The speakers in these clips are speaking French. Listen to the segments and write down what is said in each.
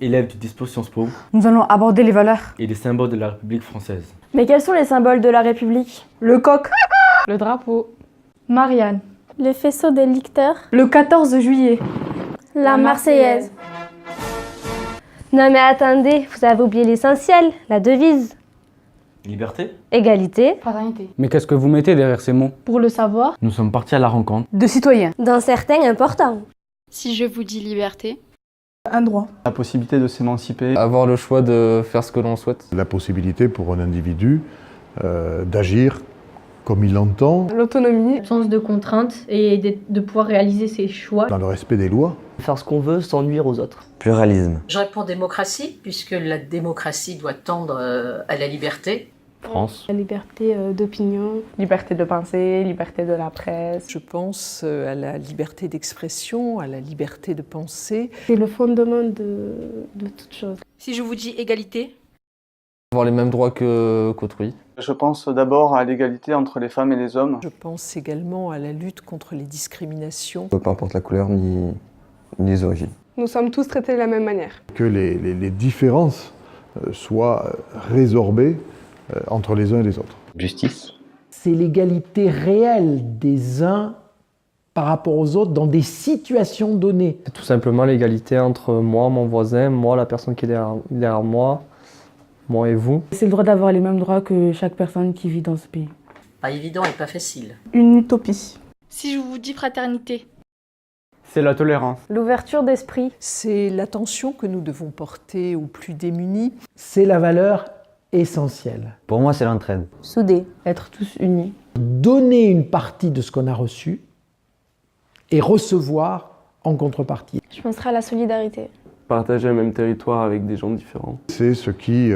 élève du Dispo Sciences Po Nous allons aborder les valeurs. et les symboles de la République française. Mais quels sont les symboles de la République? Le coq. Le drapeau. Marianne. Le faisceau des licteurs. Le 14 juillet. La Marseillaise. Non mais attendez, vous avez oublié l'essentiel, la devise. Liberté. Égalité. Fraternité. Mais qu'est-ce que vous mettez derrière ces mots? Pour le savoir. Nous sommes partis à la rencontre. De citoyens. Dans certains importants. Si je vous dis liberté, Un droit. La possibilité de s'émanciper. Avoir le choix de faire ce que l'on souhaite. La possibilité pour un individu d'agir comme il l'entend, L'autonomie. l'absence de contraintes et de pouvoir réaliser ses choix. dans le respect des lois. Faire ce qu'on veut sans nuire aux autres. Pluralisme. Je réponds démocratie, puisque la démocratie doit tendre à la liberté. France. La liberté d'opinion. Liberté de penser, liberté de la presse. Je pense à la liberté d'expression, à la liberté de penser. C'est le fondement de toute chose. Si je vous dis égalité, Avoir les mêmes droits qu'autrui. Je pense d'abord à l'égalité entre les femmes et les hommes. Je pense également à la lutte contre les discriminations. Peu importe la couleur ni les origines. Nous sommes tous traités de la même manière. Que les différences soient résorbées entre les uns et les autres. Justice. C'est l'égalité réelle des uns par rapport aux autres dans des situations données. C'est tout simplement l'égalité entre moi, mon voisin, moi, la personne qui est derrière moi, moi et vous. C'est le droit d'avoir les mêmes droits que chaque personne qui vit dans ce pays. Pas évident et pas facile. Une utopie. si je vous dis fraternité, C'est la tolérance. L'ouverture d'esprit. C'est l'attention que nous devons porter aux plus démunis. C'est la valeur essentielle. Pour moi, c'est l'entraide. Soudé. Être tous unis. Donner une partie de ce qu'on a reçu et recevoir en contrepartie. Je penserai à la solidarité. Partager un même territoire avec des gens différents. C'est ce qui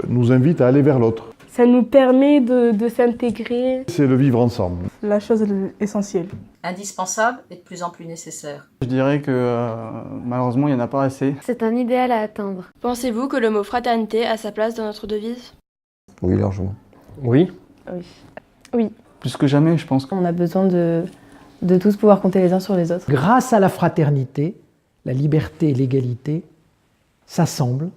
nous invite à aller vers l'autre. Ça nous permet de s'intégrer. C'est le vivre ensemble. La chose essentielle. Indispensable et de plus en plus nécessaire. Je dirais que malheureusement, il n'y en a pas assez. C'est un idéal à atteindre. pensez-vous que le mot fraternité a sa place dans notre devise? Oui, largement. Oui. Plus que jamais, je pense. On a besoin de tous pouvoir compter les uns sur les autres. Grâce à la fraternité, la liberté et l'égalité s'assemblent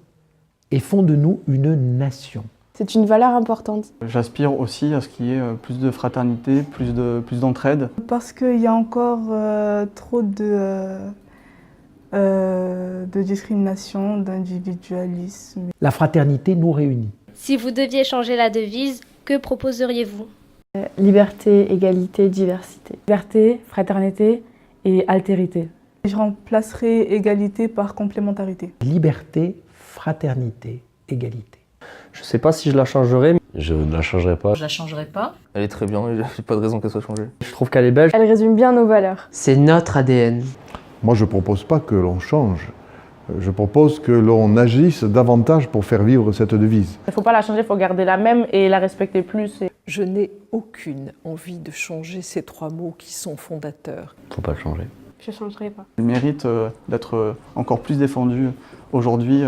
et font de nous une nation. C'est une valeur importante. J'aspire aussi à ce qu'il y ait plus de fraternité, plus d'entraide. Parce qu'il y a encore trop de discrimination, d'individualisme. La fraternité nous réunit. Si vous deviez changer la devise, que proposeriez-vous? Liberté, égalité, diversité. Liberté, fraternité et altérité. Je remplacerai égalité par complémentarité. Liberté, fraternité, égalité. Je sais pas si je la changerai, mais Je ne la changerai pas. Je la changerai pas. elle est très bien, j'ai pas de raison qu'elle soit changée. Je trouve qu'elle est belle. Elle résume bien nos valeurs. C'est notre ADN. Moi, je ne propose pas que l'on change. Je propose que l'on agisse davantage pour faire vivre cette devise. Il ne faut pas la changer, il faut garder la même et la respecter plus. Je n'ai aucune envie de changer ces trois mots qui sont fondateurs. Faut pas le changer. Je ne changerai pas. Il mérite d'être encore plus défendu aujourd'hui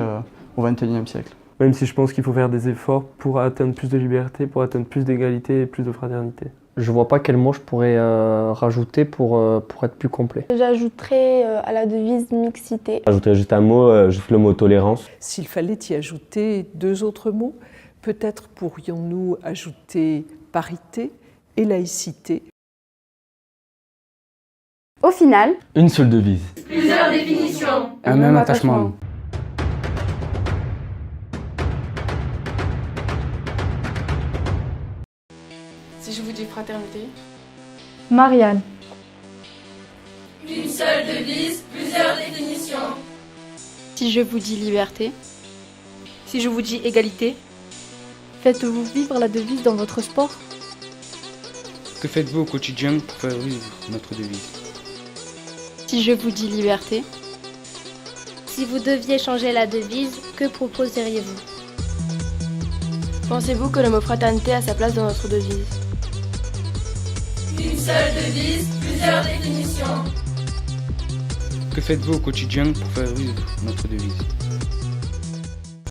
au XXIe siècle. Même si je pense qu'il faut faire des efforts pour atteindre plus de liberté, pour atteindre plus d'égalité et plus de fraternité. Je vois pas quel mot je pourrais rajouter pour être plus complet. J'ajouterai à la devise mixité. J'ajouterais juste un mot, juste le mot tolérance. S'il fallait y ajouter deux autres mots, peut-être pourrions-nous ajouter parité et laïcité. Au final, Une seule devise. Plusieurs définitions. Un même attachement. Si je vous dis fraternité, Marianne. une seule devise, plusieurs définitions. Si je vous dis liberté, si je vous dis égalité, faites-vous vivre la devise dans votre sport? Que faites-vous au quotidien pour faire vivre notre devise? si je vous dis liberté, Si vous deviez changer la devise, que proposeriez-vous? pensez-vous que le mot fraternité a sa place dans notre devise? Une seule devise, plusieurs définitions. Que faites-vous au quotidien pour faire vivre notre devise?